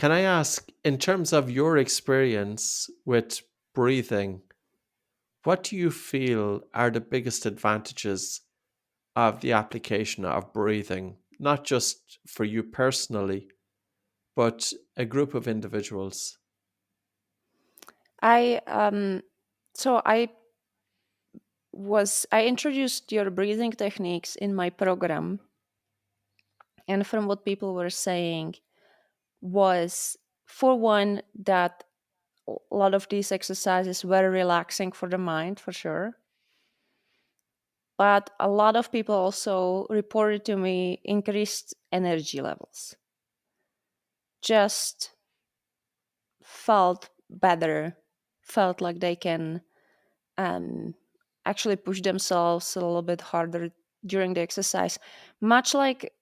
Can I ask, in terms of your experience with breathing, what do you feel are the biggest advantages of the application of breathing, not just for you personally, but a group of individuals? I so I introduced your breathing techniques in my program, and from what people were saying was, for one, that a lot of these exercises were relaxing for the mind, for sure. But a lot of people also reported to me increased energy levels, just felt better, felt like they can um, actually push themselves a little bit harder during the exercise, much like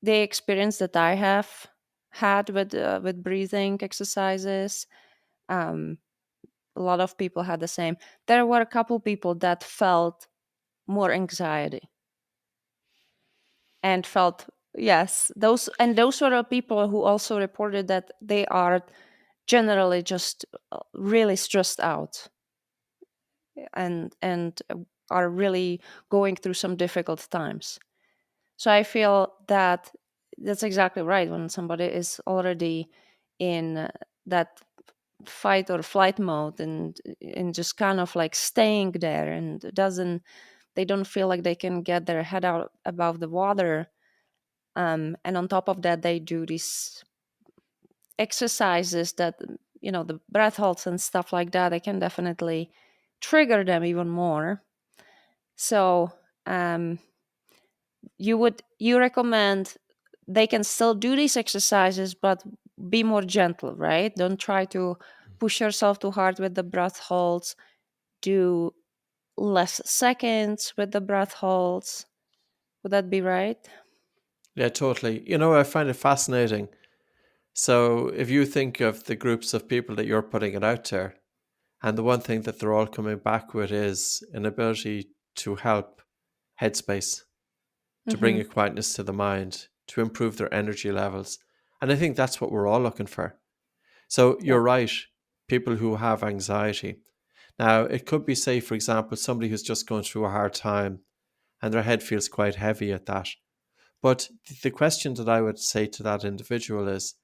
the experience that I have had with breathing exercises. Um, a lot of people had the same. There were a couple people that felt more anxiety and felt, yes, those were the people who also reported that they are generally just really stressed out and are really going through some difficult times. So I feel that that's exactly right. When somebody is already in that fight or flight mode and just kind of like staying there, and doesn't they don't feel like they can get their head out above the water, and on top of that they do these exercises that, the breath holds and stuff like that, they can definitely trigger them even more. So um you recommend they can still do these exercises, but be more gentle, right? Don't try to push yourself too hard with the breath holds. Do less seconds with the breath holds. Would that be right? Yeah, totally. I find it fascinating. So, if you think of the groups of people that you're putting it out there, and the one thing that they're all coming back with is an ability to help headspace, to bring Mm-hmm. a quietness to the mind, to improve their energy levels. And I think that's what we're all looking for. So Yeah. you're right, people who have anxiety. Now, it could be, say, for example, somebody who's just going through a hard time and their head feels quite heavy at that. But the question that I would say to that individual is,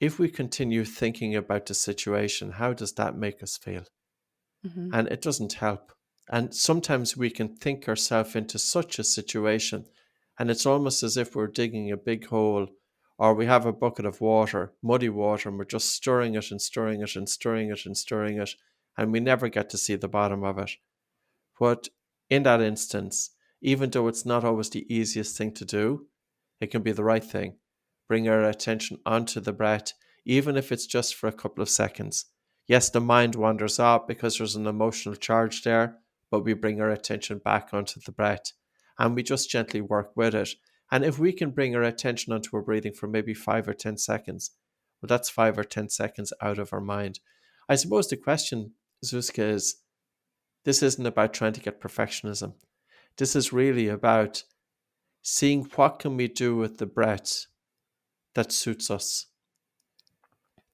if we continue thinking about the situation, how does that make us feel? Mm-hmm. And it doesn't help. And sometimes we can think ourselves into such a situation, and it's almost as if we're digging a big hole, or we have a bucket of water, muddy water, and we're just stirring it and stirring it and stirring it and stirring it, and we never get to see the bottom of it. But in that instance, even though it's not always the easiest thing to do, it can be the right thing. Bring our attention onto the breath, even if it's just for a couple of seconds. Yes, the mind wanders out because there's an emotional charge there, but we bring our attention back onto the breath and we just gently work with it. And if we can bring our attention onto our breathing for maybe 5 or 10 seconds, well, that's 5 or 10 seconds out of our mind. I suppose the question, Zuzka, is this isn't about trying to get perfectionism. This is really about seeing what can we do with the breath that suits us.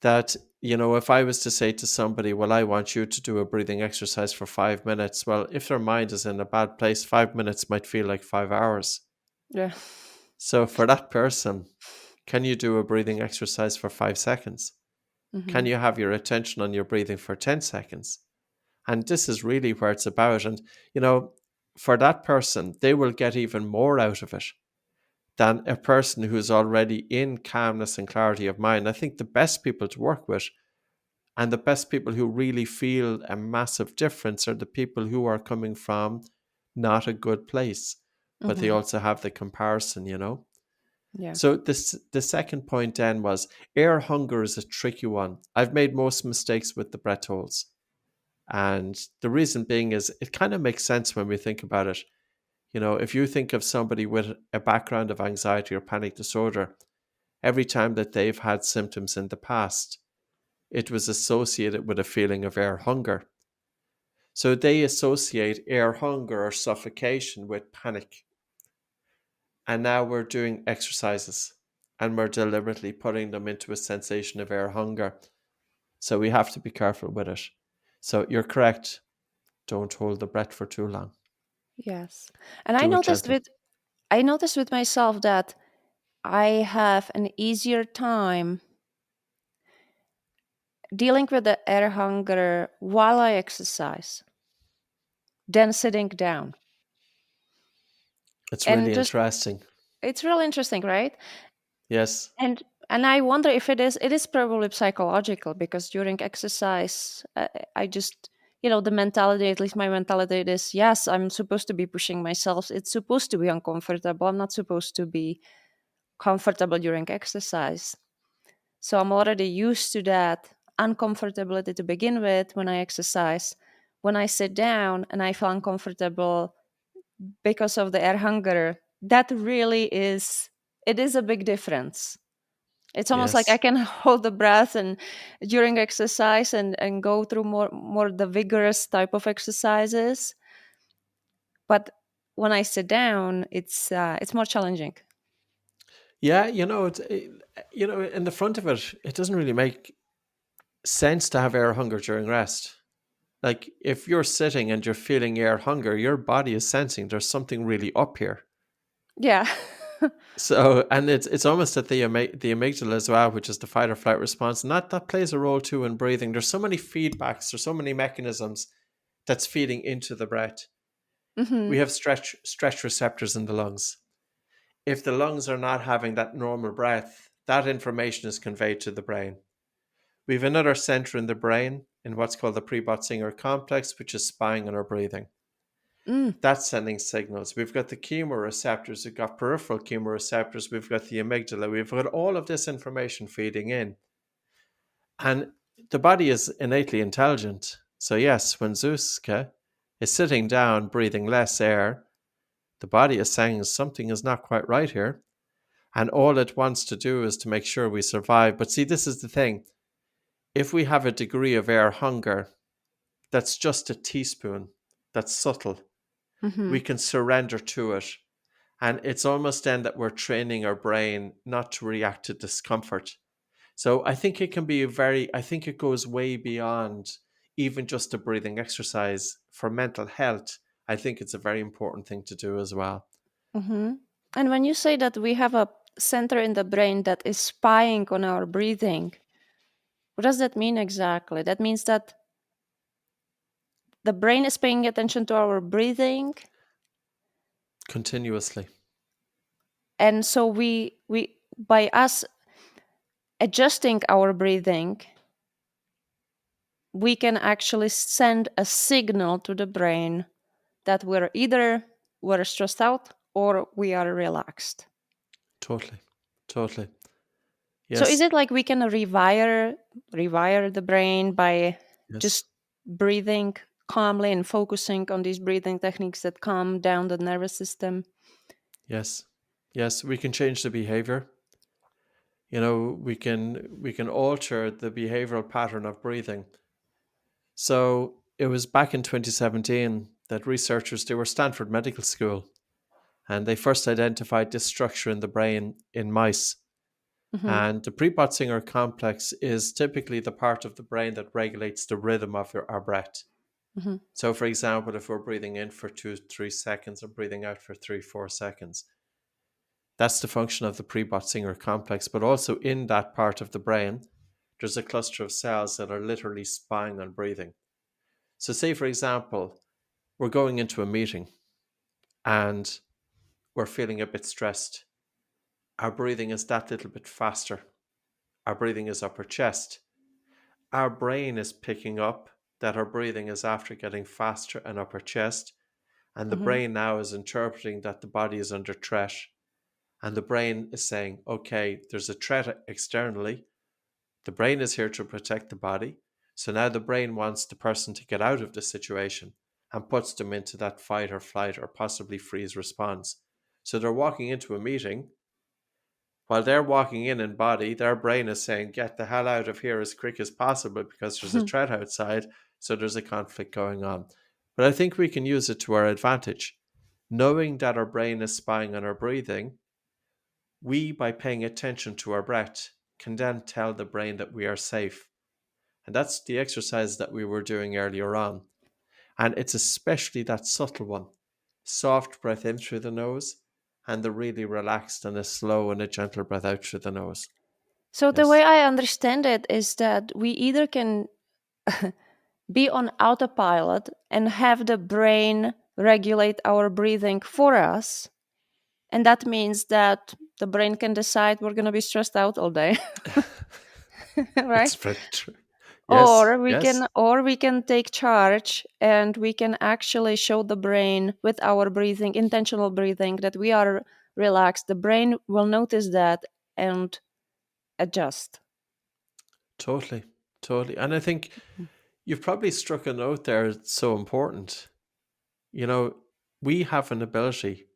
That, if I was to say to somebody, well, I want you to do a breathing exercise for 5 minutes, well, if their mind is in a bad place, 5 minutes might feel like 5 hours. Yeah. So for that person, can you do a breathing exercise for 5 seconds? Mm-hmm. Can you have your attention on your breathing for 10 seconds? And this is really where it's about. And, you know, for that person, they will get even more out of it than a person who's already in calmness and clarity of mind. I think the best people to work with and the best people who really feel a massive difference are the people who are coming from not a good place, but they Mm-hmm. also have the comparison. Yeah. So the second point then was air hunger is a tricky one. I've made most mistakes with the breath holds. And the reason being is it kind of makes sense when we think about it. If you think of somebody with a background of anxiety or panic disorder, every time that they've had symptoms in the past, it was associated with a feeling of air hunger. So they associate air hunger or suffocation with panic. And now we're doing exercises. and we're deliberately putting them into a sensation of air hunger. So we have to be careful with it. So you're correct. Don't hold the breath for too long. Yes. And Do it gently. I noticed with myself that I have an easier time dealing with the air hunger while I exercise than sitting down. It's And really just interesting. it's really interesting, right? Yes. And I wonder if it is probably psychological because during exercise I just the mentality, at least my mentality, it is yes, I'm supposed to be pushing myself. It's supposed to be uncomfortable. I'm not supposed to be comfortable during exercise. So I'm already used to that uncomfortability to begin with when I exercise. When I sit down and I feel uncomfortable because of the air hunger, that really is it is a big difference. It's almost like I Yes. can hold the breath and during exercise and go through more the vigorous type of exercises. But when I sit down, it's more challenging. Yeah, in the front of it, it doesn't really make sense to have air hunger during rest. Like if you're sitting and you're feeling air hunger, your body is sensing there's something really up here. Yeah. So, and it's almost at the amygdala as well, which is the fight or flight response, and that plays a role too in breathing. There's so many feedbacks, there's so many mechanisms that's feeding into the breath. Hmm. We have stretch receptors in the lungs. If the lungs are not having that normal breath, that information is conveyed to the brain. We have another center in the brain in what's called the Prebot-Singer complex, which is spying on our breathing. Mm. That's sending signals. We've got the chemoreceptors, we've got peripheral chemoreceptors, we've got the amygdala, we've got all of this information feeding in. And the body is innately intelligent. So, yes, when Zuzka is sitting down, breathing less air, the body is saying something is not quite right here. And all it wants to do is to make sure we survive. But see, this is the thing. If we have a degree of air hunger that's just a teaspoon, that's subtle, Hmm. we can surrender to it. And it's almost then that we're training our brain not to react to discomfort. So I think it can be I think it goes way beyond even just a breathing exercise for mental health. I think it's a very important thing to do as well. Hmm. And when you say that we have a center in the brain that is spying on our breathing, what does that mean exactly? That means that the brain is paying attention to our breathing, Continuously. and so we by us adjusting our breathing, we can actually send a signal to the brain that we're stressed out or we are relaxed. Totally. Totally. So is Yes. it like we can rewire the brain by Yes. just breathing calmly and focusing on these breathing techniques that calm down the nervous system? Yes. Yes. We can change the behavior. We can alter the behavioral pattern of breathing. So it was back in 2017 that researchers, they were Stanford Medical School, and they first identified this structure in the brain in mice. Hmm. And the Prebot-Singer complex is typically the part of the brain that regulates the rhythm of our breath. Hmm. So, for example, if we're breathing in for 2, 3 seconds and breathing out for 3, 4 seconds, that's the function of the Prebot-Singer complex. But also in that part of the brain, there's a cluster of cells that are literally spying on breathing. So, say, for example, we're going into a meeting and we're feeling a bit stressed. Our breathing is that little bit faster. Our breathing is upper chest. Our brain is picking up that our breathing is after getting faster and upper chest. And the Hmm. brain now is interpreting that the body is under threat. And the brain is saying, okay, there's a threat externally. The brain is here to protect the body. So now the brain wants the person to get out of the situation and puts them into that fight or flight or possibly freeze response. So they're walking into a meeting. While they're walking in body, their brain is saying, get the hell out of here as quick as possible because there's a threat outside. So there's a conflict going on. But I think we can use it to our advantage. Knowing that our brain is spying on our breathing, we, by paying attention to our breath, can then tell the brain that we are safe. And that's the exercise that we were doing earlier on. And it's especially that subtle one. Soft breath in through the nose and the really relaxed and a slow and a gentle breath out through the nose. So the way Yes. I understand it is that we either can be on autopilot and have the brain regulate our breathing for us. And that means that the brain can decide we're going to be stressed out all day, right? It's very true. Yes, Or we yes, can or we can take charge and we can actually show the brain with our breathing, intentional breathing, that we are relaxed. The brain will notice that and adjust. totally, totally. And I think you've probably struck a note there that's so important. You know, we have an ability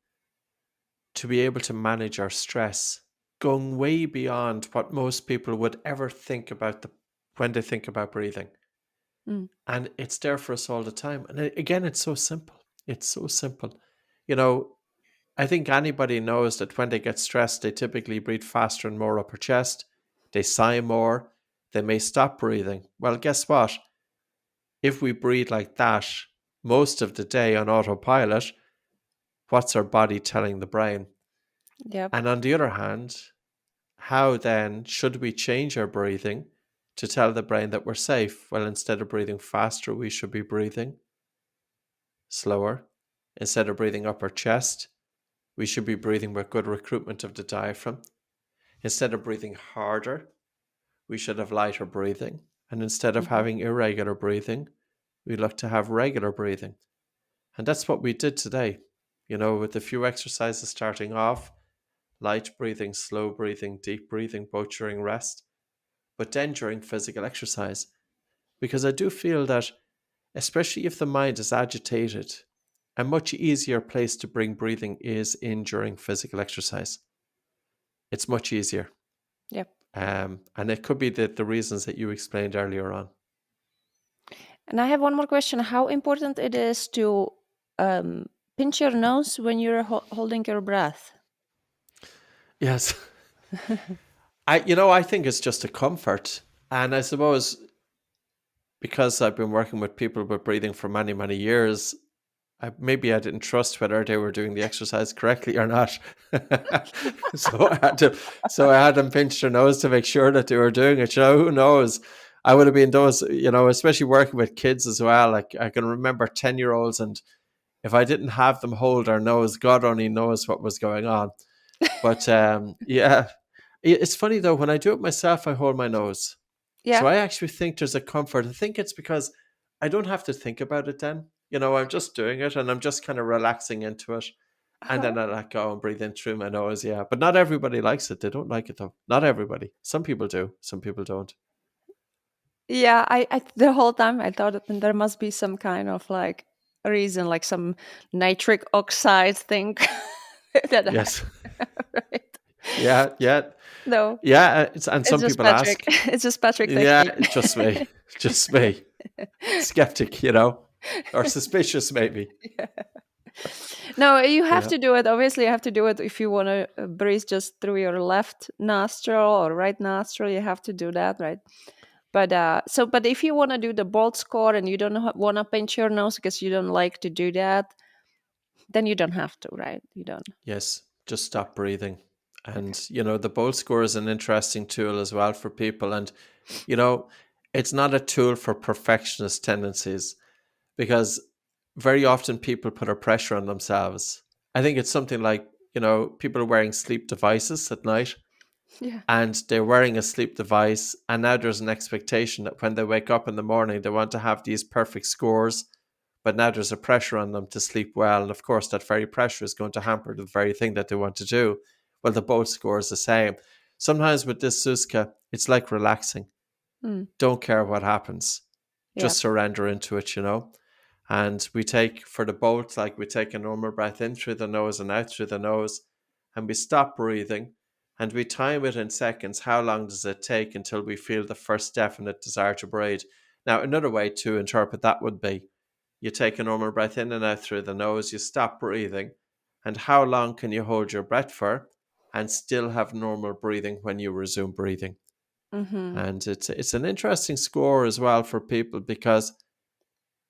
to be able to manage our stress, going way beyond what most people would ever think about when they think about breathing. Mm. And it's there for us all the time. And again, it's so simple. It's so simple. You know, I think anybody knows that when they get stressed, they typically breathe faster and more upper chest. They sigh more. They may stop breathing. Well, guess what? If we breathe like that most of the day on autopilot, what's our body telling the brain? Yep. And on the other hand, how then should we change our breathing to tell the brain that we're safe? Well, instead of breathing faster, we should be breathing slower. Instead of breathing upper chest, we should be breathing with good recruitment of the diaphragm. Instead of breathing harder, we should have lighter breathing. And instead of Mhm. having irregular breathing, we look to have regular breathing. And that's what we did today. You know, with a few exercises starting off, light breathing, slow breathing, deep breathing, both during rest, but then during physical exercise. Because I do feel that, especially if the mind is agitated, a much easier place to bring breathing is in during physical exercise. It's much easier. Yep. And it could be the reasons that you explained earlier on. And I have one more question: how important it is to um, pinch your nose when you're holding your breath? Yes. I think it's just a comfort. And I suppose because I've been working with people with breathing for many, many years, maybe I didn't trust whether they were doing the exercise correctly or not. So I had them pinch their nose to make sure that they were doing it. You know, who knows? I would have been those, especially working with kids as well. Like I can remember 10-year-olds, and if I didn't have them hold their nose, God only knows what was going on. But yeah, it's funny though, when I do it myself, I hold my nose. So Yeah. I actually think there's a comfort. I think it's because I don't have to think about it then. I'm just doing it and I'm just kind of relaxing into it. And Uh-huh. then I let go and breathe in through my nose. Yeah. But not everybody likes it. They don't like it though. Not everybody. Some people do. Some people don't. Yeah, I the whole time I thought that there must be some kind of like reason, like some nitric oxide thing that Yes. right? Yeah. Yeah. No, Yeah. And it's some just people Patrick. ask, It's just Patrick yeah, technique. just me. Just me. Skeptic, or suspicious maybe. Yeah. No, you have Yeah. to do it. Obviously, you have to do it if you want to breathe just through your left nostril or right nostril. You have to do that, right? But if you want to do the bolt score and you don't want to pinch your nose because you don't like to do that, then you don't have to, right? You don't. Yes, just stop breathing. And, Okay. the bolt score is an interesting tool as well for people. And, you know, it's not a tool for perfectionist tendencies because very often people put a pressure on themselves. I think it's something like, people are wearing sleep devices at night Yeah. and they're wearing a sleep device. And now there's an expectation that when they wake up in the morning, they want to have these perfect scores. But now there's a pressure on them to sleep well. And of course, that very pressure is going to hamper the very thing that they want to do. Well, the boat score is the same. Sometimes with this Zuzka, it's like relaxing. Mm. Don't care what happens. Yeah. Just surrender into it. And we take, for the bolt, like we take a normal breath in through the nose and out through the nose, and we stop breathing and we time it in seconds. How long does it take until we feel the first definite desire to breathe? Now, another way to interpret that would be you take a normal breath in and out through the nose, you stop breathing, and how long can you hold your breath for? and still have normal breathing when you resume breathing. Mm-hmm. And it's an interesting score as well for people, because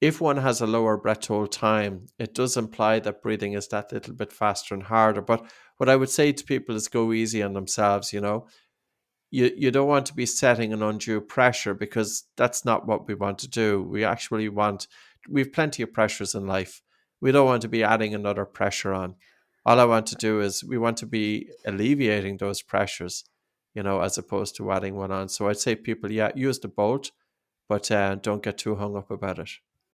if one has a lower breath hold time, it does imply that breathing is that little bit faster and harder. But what I would say to people is go easy on themselves, you know. You don't want to be setting an undue pressure, because that's not what we want to do. We've plenty of pressures in life. We don't want to be adding another pressure on. All I want to do is we want to be alleviating those pressures, you know, as opposed to adding one on. So I'd say people, yeah, use the bolt, but don't get too hung up about it.